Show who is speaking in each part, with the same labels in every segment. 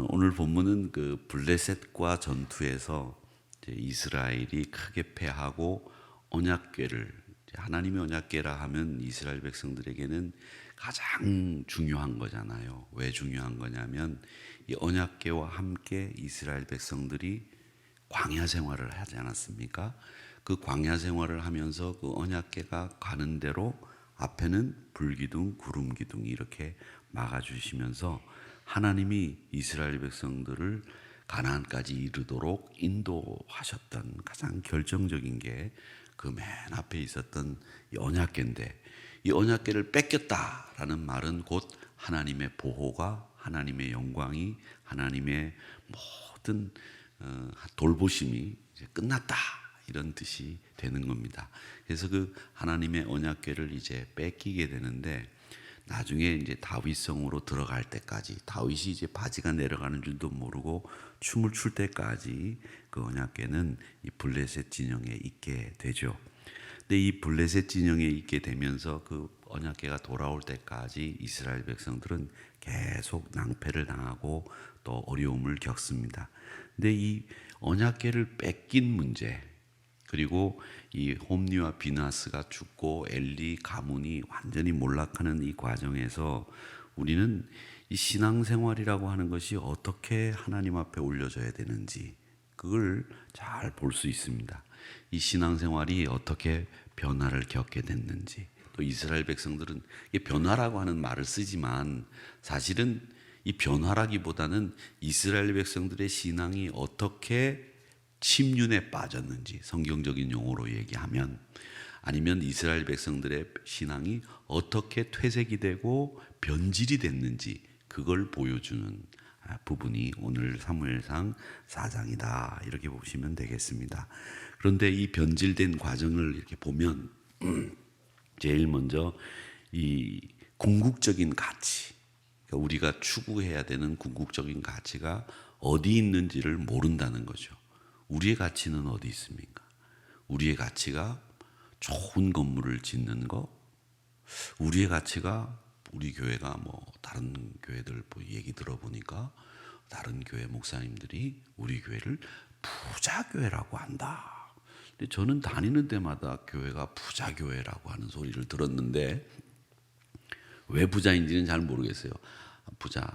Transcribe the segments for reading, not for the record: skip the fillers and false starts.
Speaker 1: 오늘 본문은 그 블레셋과 전투에서 이제 이스라엘이 크게 패하고 언약궤를, 하나님의 언약궤라 하면 이스라엘 백성들에게는 가장 중요한 거잖아요. 왜 중요한 거냐면 이 언약궤와 함께 이스라엘 백성들이 광야 생활을 하지 않았습니까? 그 광야 생활을 하면서 그 언약궤가 가는 대로 앞에는 불기둥, 구름기둥이 이렇게 막아주시면서 하나님이 이스라엘 백성들을 가나안까지 이르도록 인도하셨던 가장 결정적인 게 그 맨 앞에 있었던 이 언약궤인데, 이 언약궤를 뺏겼다라는 말은 곧 하나님의 보호가, 하나님의 영광이, 하나님의 모든 돌보심이 이제 끝났다, 이런 뜻이 되는 겁니다. 그래서 그 하나님의 언약궤를 이제 뺏기게 되는데, 나중에 이제 다윗성으로 들어갈 때까지, 다윗이 이제 바지가 내려가는 줄도 모르고 춤을 출 때까지 그 언약궤는 이 블레셋 진영에 있게 되죠. 근데 이 블레셋 진영에 있게 되면서 그 언약궤가 돌아올 때까지 이스라엘 백성들은 계속 낭패를 당하고 또 어려움을 겪습니다. 근데 이 언약궤를 뺏긴 문제, 그리고 이 홈리와 비나스가 죽고 엘리 가문이 완전히 몰락하는 이 과정에서 우리는 이 신앙생활이라고 하는 것이 어떻게 하나님 앞에 올려져야 되는지 그걸 잘 볼 수 있습니다. 이 신앙생활이 어떻게 변화를 겪게 됐는지, 또 이스라엘 백성들은 이 변화라고 하는 말을 쓰지만 사실은 이 변화라기보다는 이스라엘 백성들의 신앙이 어떻게 침륜에 빠졌는지, 성경적인 용어로 얘기하면, 아니면 이스라엘 백성들의 신앙이 어떻게 퇴색이 되고 변질이 됐는지 그걸 보여주는 부분이 오늘 사무엘상 4장이다, 이렇게 보시면 되겠습니다. 그런데 이 변질된 과정을 이렇게 보면 제일 먼저 이 궁극적인 가치, 그러니까 우리가 추구해야 되는 궁극적인 가치가 어디 있는지를 모른다는 거죠. 우리의 가치는 어디 있습니까? 우리의 가치가 좋은 건물을 짓는 거, 우리의 가치가, 우리 교회가 뭐 다른 교회들 얘기 들어보니까 다른 교회 목사님들이 우리 교회를 부자 교회라고 한다. 근데 저는 다니는 데마다 교회가 부자 교회라고 하는 소리를 들었는데 왜 부자인지는 잘 모르겠어요. 부자,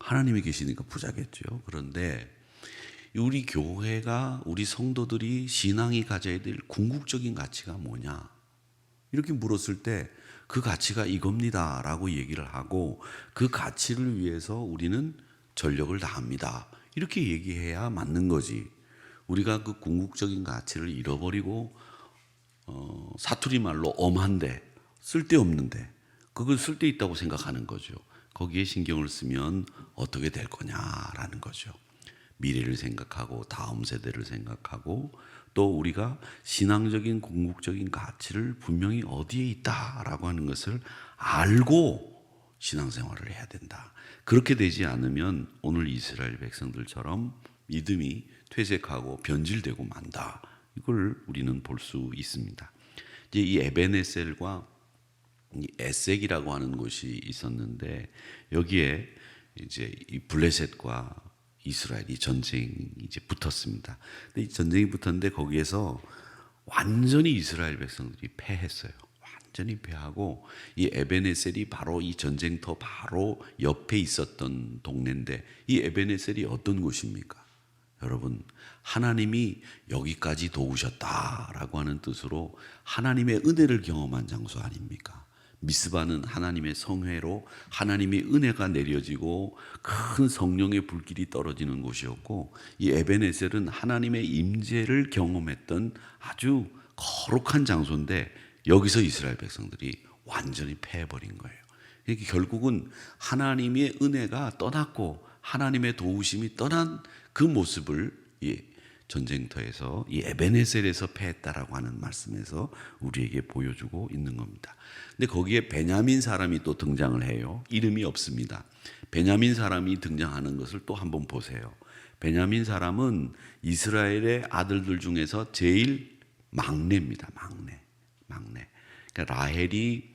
Speaker 1: 하나님이 계시니까 부자겠죠. 그런데 우리 교회가, 우리 성도들이 신앙이 가져야 될 궁극적인 가치가 뭐냐, 이렇게 물었을 때 그 가치가 이겁니다 라고 얘기를 하고, 그 가치를 위해서 우리는 전력을 다합니다, 이렇게 얘기해야 맞는 거지. 우리가 그 궁극적인 가치를 잃어버리고 사투리 말로 엄한데, 쓸데없는데 그걸 쓸데있다고 생각하는 거죠. 거기에 신경을 쓰면 어떻게 될 거냐라는 거죠. 미래를 생각하고 다음 세대를 생각하고, 또 우리가 신앙적인 궁극적인 가치를 분명히 어디에 있다라고 하는 것을 알고 신앙생활을 해야 된다. 그렇게 되지 않으면 오늘 이스라엘 백성들처럼 믿음이 퇴색하고 변질되고 만다, 이걸 우리는 볼 수 있습니다. 이제 이 에베네셀과 이 에색이라고 하는 곳이 있었는데, 여기에 이제 이 블레셋과 이스라엘이 전쟁이 이제 붙었습니다. 근데 이 전쟁이 붙었는데 거기에서 완전히 이스라엘 백성들이 패했어요. 완전히 패하고, 이 에베네셀이 바로 이 전쟁터 바로 옆에 있었던 동네인데, 이 에베네셀이 어떤 곳입니까? 여러분, 하나님이 여기까지 도우셨다라고 하는 뜻으로 하나님의 은혜를 경험한 장소 아닙니까? 미스바는 하나님의 성회로 하나님의 은혜가 내려지고 큰 성령의 불길이 떨어지는 곳이었고, 이 에베네셀은 하나님의 임재를 경험했던 아주 거룩한 장소인데, 여기서 이스라엘 백성들이 완전히 패해버린 거예요. 그러니까 결국은 하나님의 은혜가 떠났고 하나님의 도우심이 떠난 그 모습을 이 전쟁터에서, 이 에베네셀에서 패했다라고 하는 말씀에서 우리에게 보여주고 있는 겁니다. 근데 거기에 베냐민 사람이 또 등장을 해요. 이름이 없습니다. 베냐민 사람이 등장하는 것을 또 한번 보세요. 베냐민 사람은 이스라엘의 아들들 중에서 제일 막내입니다. 막내. 그러니까 라헬이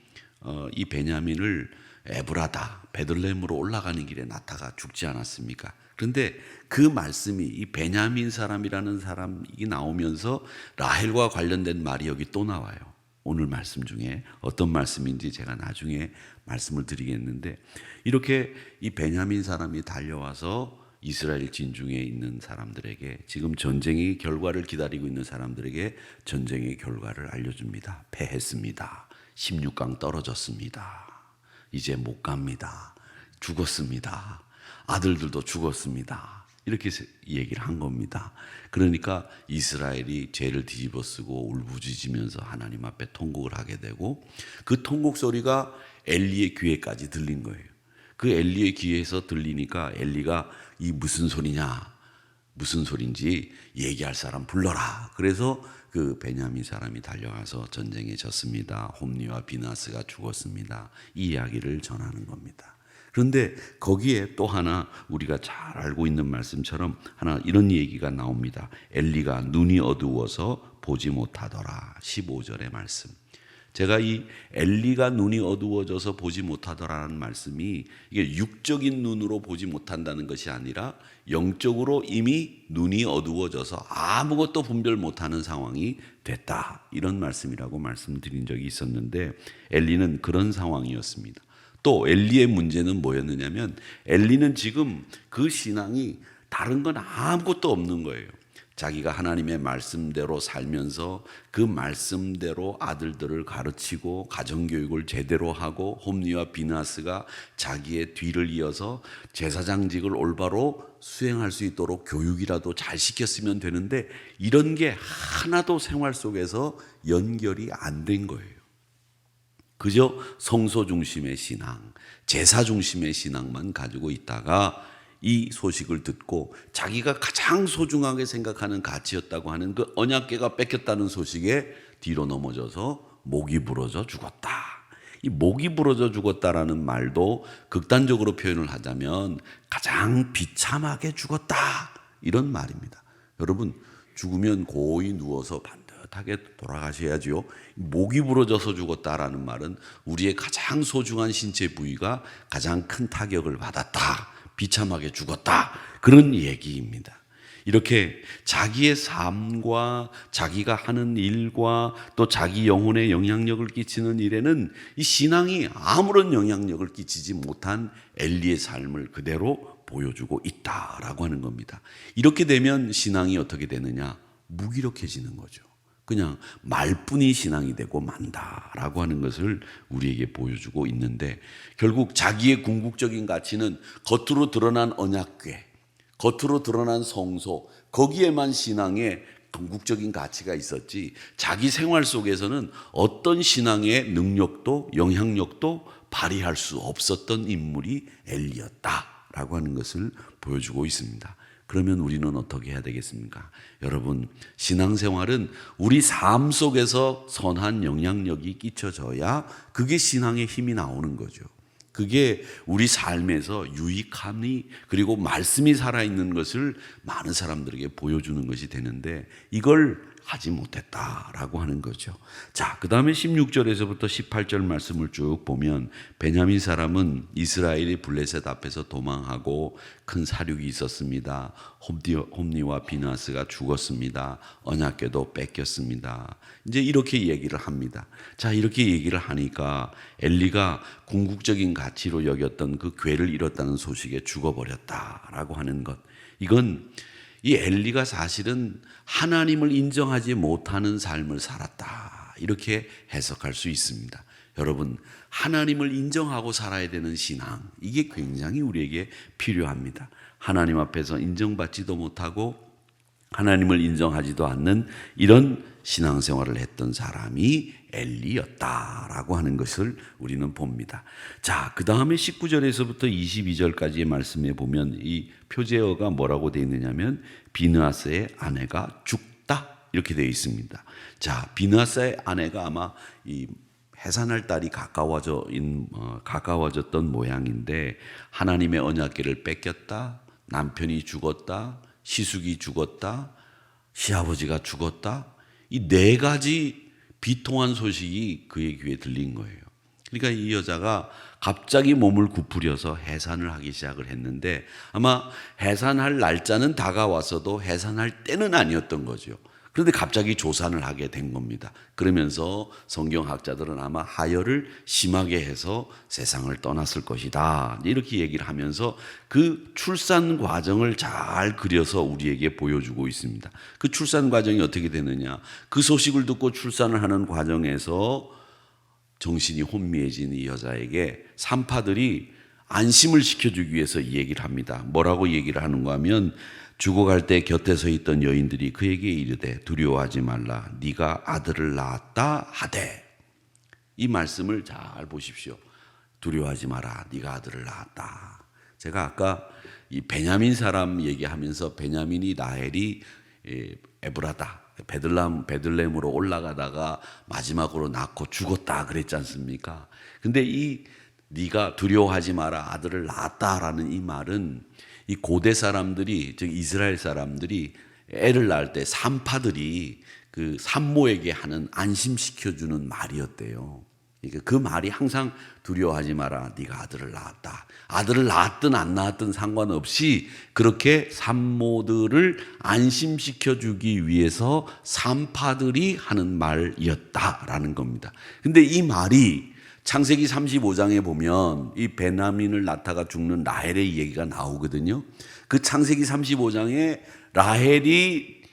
Speaker 1: 이 베냐민을 에브라다 베들레헴으로 올라가는 길에 나타가 죽지 않았습니까? 그런데 그 말씀이 이 베냐민 사람이라는 사람이 나오면서 라헬과 관련된 말이 여기 또 나와요. 오늘 말씀 중에 어떤 말씀인지 제가 나중에 말씀을 드리겠는데, 이렇게 이 베냐민 사람이 달려와서 이스라엘 진중에 있는 사람들에게, 지금 전쟁의 결과를 기다리고 있는 사람들에게 전쟁의 결과를 알려줍니다. 패했습니다. 16강 떨어졌습니다. 이제 못 갑니다. 죽었습니다. 아들들도 죽었습니다. 이렇게 얘기를 한 겁니다. 그러니까 이스라엘이 죄를 뒤집어 쓰고 울부짖으면서 하나님 앞에 통곡을 하게 되고, 그 통곡 소리가 엘리의 귀에까지 들린 거예요. 그 엘리의 귀에서 들리니까 엘리가 이 무슨 소리냐, 무슨 소린지 얘기할 사람 불러라. 그래서 그 베냐민 사람이 달려가서 전쟁에 졌습니다. 홈니와 비나스가 죽었습니다. 이 이야기를 전하는 겁니다. 그런데 거기에 또 하나 우리가 잘 알고 있는 말씀처럼 하나 이런 얘기가 나옵니다. 엘리가 눈이 어두워서 보지 못하더라. 15절의 말씀. 제가 이 엘리가 눈이 어두워져서 보지 못하더라는 말씀이 이게 육적인 눈으로 보지 못한다는 것이 아니라 영적으로 이미 눈이 어두워져서 아무것도 분별 못하는 상황이 됐다, 이런 말씀이라고 말씀드린 적이 있었는데, 엘리는 그런 상황이었습니다. 또 엘리의 문제는 뭐였느냐면, 엘리는 지금 그 신앙이 다른 건 아무것도 없는 거예요. 자기가 하나님의 말씀대로 살면서 그 말씀대로 아들들을 가르치고 가정교육을 제대로 하고, 홈니와 비나스가 자기의 뒤를 이어서 제사장직을 올바로 수행할 수 있도록 교육이라도 잘 시켰으면 되는데, 이런 게 하나도 생활 속에서 연결이 안 된 거예요. 그저 성소 중심의 신앙, 제사 중심의 신앙만 가지고 있다가 이 소식을 듣고 자기가 가장 소중하게 생각하는 가치였다고 하는 그 언약궤가 뺏겼다는 소식에 뒤로 넘어져서 목이 부러져 죽었다. 이 목이 부러져 죽었다라는 말도 극단적으로 표현을 하자면 가장 비참하게 죽었다, 이런 말입니다. 여러분, 죽으면 고이 누워서 반듯하게 돌아가셔야지요. 목이 부러져서 죽었다라는 말은 우리의 가장 소중한 신체 부위가 가장 큰 타격을 받았다, 비참하게 죽었다, 그런 얘기입니다. 이렇게 자기의 삶과 자기가 하는 일과 또 자기 영혼에 영향력을 끼치는 일에는 이 신앙이 아무런 영향력을 끼치지 못한 엘리의 삶을 그대로 보여주고 있다라고 하는 겁니다. 이렇게 되면 신앙이 어떻게 되느냐? 무기력해지는 거죠. 그냥 말뿐이 신앙이 되고 만다라고 하는 것을 우리에게 보여주고 있는데, 결국 자기의 궁극적인 가치는 겉으로 드러난 언약궤, 겉으로 드러난 성소, 거기에만 신앙의 궁극적인 가치가 있었지, 자기 생활 속에서는 어떤 신앙의 능력도 영향력도 발휘할 수 없었던 인물이 엘리였다라고 하는 것을 보여주고 있습니다. 그러면 우리는 어떻게 해야 되겠습니까? 여러분, 신앙생활은 우리 삶 속에서 선한 영향력이 끼쳐져야 그게 신앙의 힘이 나오는 거죠. 그게 우리 삶에서 유익함이, 그리고 말씀이 살아있는 것을 많은 사람들에게 보여주는 것이 되는데, 이걸 하지 못했다라고 하는 거죠. 자, 그 다음에 16절에서부터 18절 말씀을 쭉 보면, 베냐민 사람은 이스라엘이 블레셋 앞에서 도망하고 큰 사륙이 있었습니다. 홈니와 비나스가 죽었습니다. 언약궤도 뺏겼습니다. 이제 이렇게 얘기를 합니다. 자, 이렇게 얘기를 하니까 엘리가 궁극적인 가치로 여겼던 그 궤를 잃었다는 소식에 죽어버렸다라고 하는 것, 이건 이 엘리가 사실은 하나님을 인정하지 못하는 삶을 살았다, 이렇게 해석할 수 있습니다. 여러분, 하나님을 인정하고 살아야 되는 신앙, 이게 굉장히 우리에게 필요합니다. 하나님 앞에서 인정받지도 못하고 하나님을 인정하지도 않는 이런 신앙생활을 했던 사람이 엘리였다라고 하는 것을 우리는 봅니다. 자, 그 다음에 19절에서부터 22절까지의 말씀에 보면 이 표제어가 뭐라고 되어 있느냐면, 비느하스의 아내가 죽다, 이렇게 되어 있습니다. 자, 비느하스의 아내가 아마 이 해산할 달이 가까워졌던 모양인데, 하나님의 언약궤를 뺏겼다, 남편이 죽었다, 시숙이 죽었다, 시아버지가 죽었다, 이 네 가지 비통한 소식이 그의 귀에 들린 거예요. 그러니까 이 여자가 갑자기 몸을 구부려서 해산을 하기 시작을 했는데 아마 해산할 날짜는 다가왔어도 해산할 때는 아니었던 거죠. 그런데 갑자기 조산을 하게 된 겁니다. 그러면서 성경학자들은 아마 하혈을 심하게 해서 세상을 떠났을 것이다, 이렇게 얘기를 하면서 그 출산 과정을 잘 그려서 우리에게 보여주고 있습니다. 그 출산 과정이 어떻게 되느냐, 그 소식을 듣고 출산을 하는 과정에서 정신이 혼미해진 이 여자에게 산파들이 안심을 시켜주기 위해서 이 얘기를 합니다. 뭐라고 얘기를 하는가 하면, 죽어갈 때 곁에 서 있던 여인들이 그에게 이르되 두려워하지 말라, 네가 아들을 낳았다 하되. 이 말씀을 잘 보십시오. 두려워하지 마라, 네가 아들을 낳았다. 제가 아까 이 베냐민 사람 얘기하면서 베냐민이 라헬이 에브라다, 베들레헴으로 올라가다가 마지막으로 낳고 죽었다 그랬지 않습니까? 근데 이 네가 두려워하지 마라, 아들을 낳았다라는 이 말은 이 고대 사람들이, 즉 이스라엘 사람들이 애를 낳을 때 산파들이 그 산모에게 하는 안심시켜주는 말이었대요. 그러니까 그 말이 항상 두려워하지 마라, 네가 아들을 낳았다. 아들을 낳았든 안 낳았든 상관없이 그렇게 산모들을 안심시켜주기 위해서 산파들이 하는 말이었다라는 겁니다. 근데 이 말이 창세기 35장에 보면 이 베냐민을 낳다가 죽는 라헬의 얘기가 나오거든요. 그 창세기 35장에 라헬이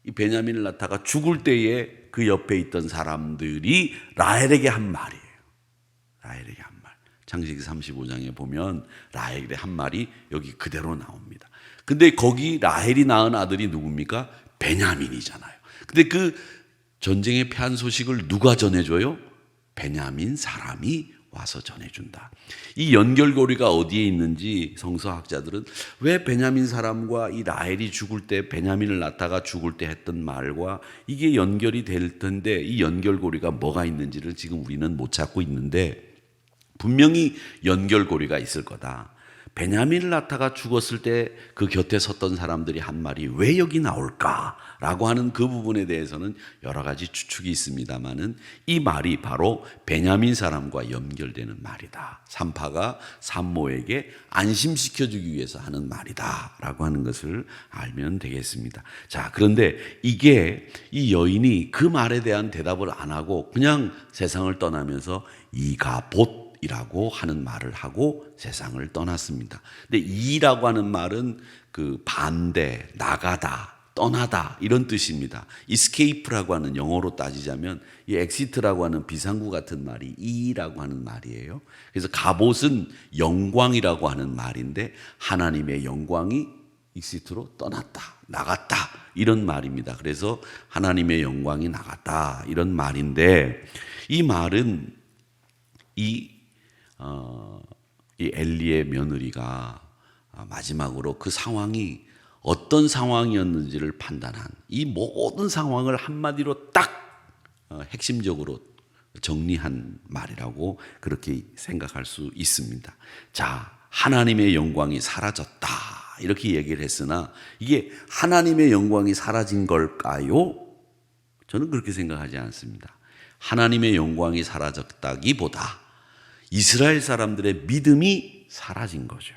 Speaker 1: 이 베냐민을 낳다가 죽을 때에 그 옆에 있던 사람들이 라헬에게 한 말이에요. 라헬에게 한 말. 창세기 35장에 보면 라헬의 한 말이 여기 그대로 나옵니다. 근데 거기 라헬이 낳은 아들이 누굽니까? 베냐민이잖아요. 근데 그 전쟁에 패한 소식을 누가 전해줘요? 베냐민 사람이 와서 전해준다. 이 연결고리가 어디에 있는지 성서학자들은 왜 베냐민 사람과 이 라헬이 죽을 때, 베냐민을 낳다가 죽을 때 했던 말과 이게 연결이 될 텐데, 이 연결고리가 뭐가 있는지를 지금 우리는 못 찾고 있는데 분명히 연결고리가 있을 거다. 베냐민을 낳다가 죽었을 때 그 곁에 섰던 사람들이 한 말이 왜 여기 나올까라고 하는 그 부분에 대해서는 여러 가지 추측이 있습니다만은 이 말이 바로 베냐민 사람과 연결되는 말이다. 산파가 산모에게 안심시켜주기 위해서 하는 말이다라고 하는 것을 알면 되겠습니다. 자, 그런데 이게 이 여인이 그 말에 대한 대답을 안 하고 그냥 세상을 떠나면서 이가봇 이라고 하는 말을 하고 세상을 떠났습니다. 근데 이라고 하는 말은 그 반대, 나가다, 떠나다 이런 뜻입니다. escape라고 하는, 영어로 따지자면 이 exit라고 하는 비상구 같은 말이 이라고 하는 말이에요. 그래서 갑옷은 영광이라고 하는 말인데 하나님의 영광이 exit로 떠났다, 나갔다 이런 말입니다. 그래서 하나님의 영광이 나갔다 이런 말인데, 이 말은 이 엘리의 며느리가 마지막으로 그 상황이 어떤 상황이었는지를 판단한, 이 모든 상황을 한마디로 딱 핵심적으로 정리한 말이라고 그렇게 생각할 수 있습니다. 자, 하나님의 영광이 사라졌다 이렇게 얘기를 했으나 이게 하나님의 영광이 사라진 걸까요? 저는 그렇게 생각하지 않습니다. 하나님의 영광이 사라졌다기보다 이스라엘 사람들의 믿음이 사라진 거죠.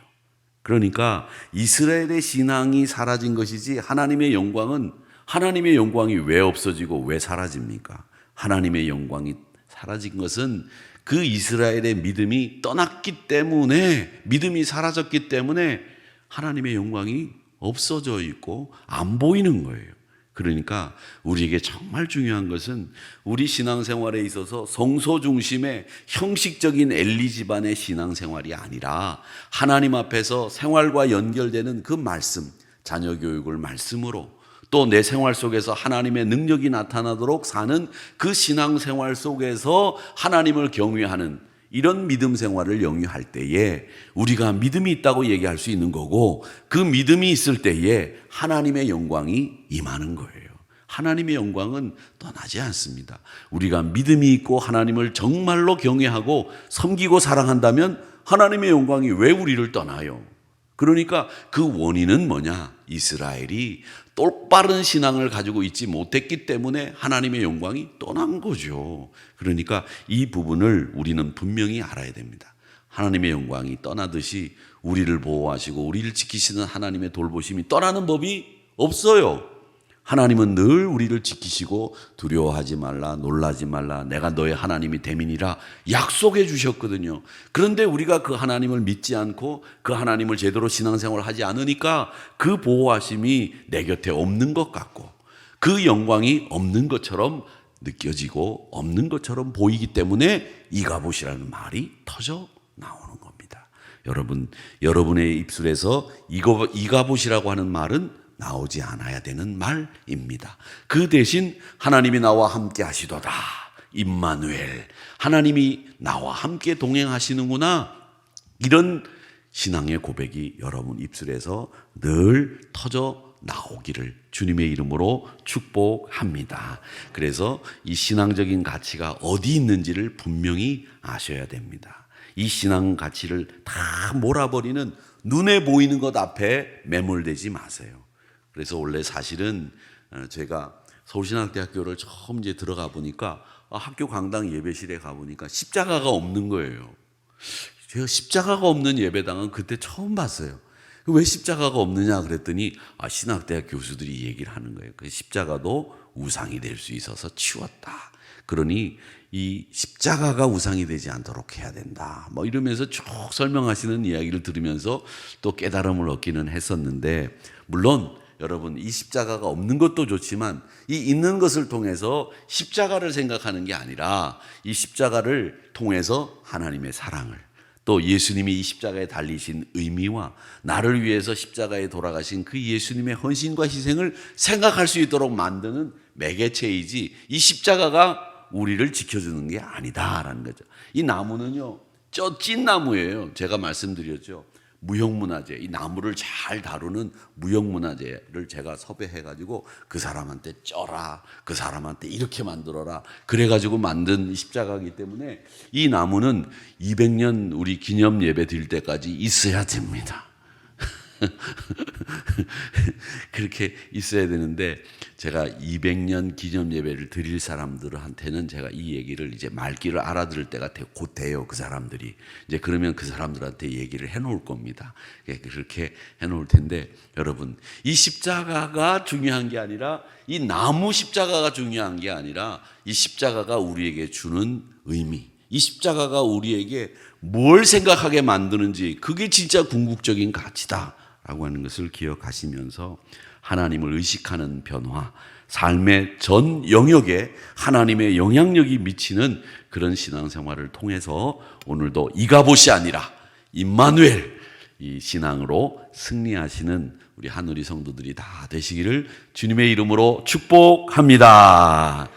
Speaker 1: 그러니까 이스라엘의 신앙이 사라진 것이지 하나님의 영광이 왜 없어지고 왜 사라집니까? 하나님의 영광이 사라진 것은 그 이스라엘의 믿음이 떠났기 때문에, 믿음이 사라졌기 때문에 하나님의 영광이 없어져 있고 안 보이는 거예요. 그러니까 우리에게 정말 중요한 것은 우리 신앙생활에 있어서 성소 중심의 형식적인 엘리 집안의 신앙생활이 아니라 하나님 앞에서 생활과 연결되는 그 말씀, 자녀 교육을 말씀으로, 또 내 생활 속에서 하나님의 능력이 나타나도록 사는 그 신앙생활 속에서 하나님을 경외하는 이런 믿음 생활을 영위할 때에 우리가 믿음이 있다고 얘기할 수 있는 거고, 그 믿음이 있을 때에 하나님의 영광이 임하는 거예요. 하나님의 영광은 떠나지 않습니다. 우리가 믿음이 있고 하나님을 정말로 경외하고 섬기고 사랑한다면 하나님의 영광이 왜 우리를 떠나요? 그러니까 그 원인은 뭐냐? 이스라엘이 똑바른 신앙을 가지고 있지 못했기 때문에 하나님의 영광이 떠난 거죠. 그러니까 이 부분을 우리는 분명히 알아야 됩니다. 하나님의 영광이 떠나듯이 우리를 보호하시고 우리를 지키시는 하나님의 돌보심이 떠나는 법이 없어요. 하나님은 늘 우리를 지키시고 두려워하지 말라, 놀라지 말라, 내가 너의 하나님이 됨이니라 약속해 주셨거든요. 그런데 우리가 그 하나님을 믿지 않고 그 하나님을 제대로 신앙생활을 하지 않으니까 그 보호하심이 내 곁에 없는 것 같고 그 영광이 없는 것처럼 느껴지고 없는 것처럼 보이기 때문에 이가봇이라는 말이 터져 나오는 겁니다. 여러분, 여러분의 입술에서 이가봇이라고 하는 말은 나오지 않아야 되는 말입니다. 그 대신 하나님이 나와 함께 하시도다. 임마누엘. 하나님이 나와 함께 동행하시는구나. 이런 신앙의 고백이 여러분 입술에서 늘 터져 나오기를 주님의 이름으로 축복합니다. 그래서 이 신앙적인 가치가 어디 있는지를 분명히 아셔야 됩니다. 이 신앙 가치를 다 몰아버리는 눈에 보이는 것 앞에 매몰되지 마세요. 그래서 원래 사실은 제가 서울신학대학교를 처음 이제 들어가 보니까 학교 강당 예배실에 가보니까 십자가가 없는 거예요. 제가 십자가가 없는 예배당은 그때 처음 봤어요. 왜 십자가가 없느냐 그랬더니 신학대학 교수들이 얘기를 하는 거예요. 그 십자가도 우상이 될 수 있어서 치웠다. 그러니 이 십자가가 우상이 되지 않도록 해야 된다. 뭐 이러면서 쭉 설명하시는 이야기를 들으면서 또 깨달음을 얻기는 했었는데, 물론 여러분 이 십자가가 없는 것도 좋지만 이 있는 것을 통해서 십자가를 생각하는 게 아니라 이 십자가를 통해서 하나님의 사랑을, 또 예수님이 이 십자가에 달리신 의미와 나를 위해서 십자가에 돌아가신 그 예수님의 헌신과 희생을 생각할 수 있도록 만드는 매개체이지 이 십자가가 우리를 지켜주는 게 아니다라는 거죠. 이 나무는요, 저 찐 나무예요. 제가 말씀드렸죠. 무형문화재, 이 나무를 잘 다루는 무형문화재를 제가 섭외해가지고 그 사람한테 쪄라, 그 사람한테 이렇게 만들어라, 그래가지고 만든 십자가이기 때문에 이 나무는 200년 우리 기념 예배 드릴 때까지 있어야 됩니다. 그렇게 있어야 되는데, 제가 200년 기념 예배를 드릴 사람들한테는 제가 이 얘기를 이제 말귀를 알아들을 때가 곧 돼요. 그 사람들이 이제 그러면 그 사람들한테 얘기를 해놓을 겁니다. 그렇게 해놓을 텐데, 여러분 이 십자가가 중요한 게 아니라 이 나무 십자가가 중요한 게 아니라 이 십자가가 우리에게 주는 의미, 이 십자가가 우리에게 뭘 생각하게 만드는지, 그게 진짜 궁극적인 가치다라고 하는 것을 기억하시면서 하나님을 의식하는 변화, 삶의 전 영역에 하나님의 영향력이 미치는 그런 신앙생활을 통해서 오늘도 이가봇이 아니라 임마누엘, 이 신앙으로 승리하시는 우리 하늘의 성도들이 다 되시기를 주님의 이름으로 축복합니다.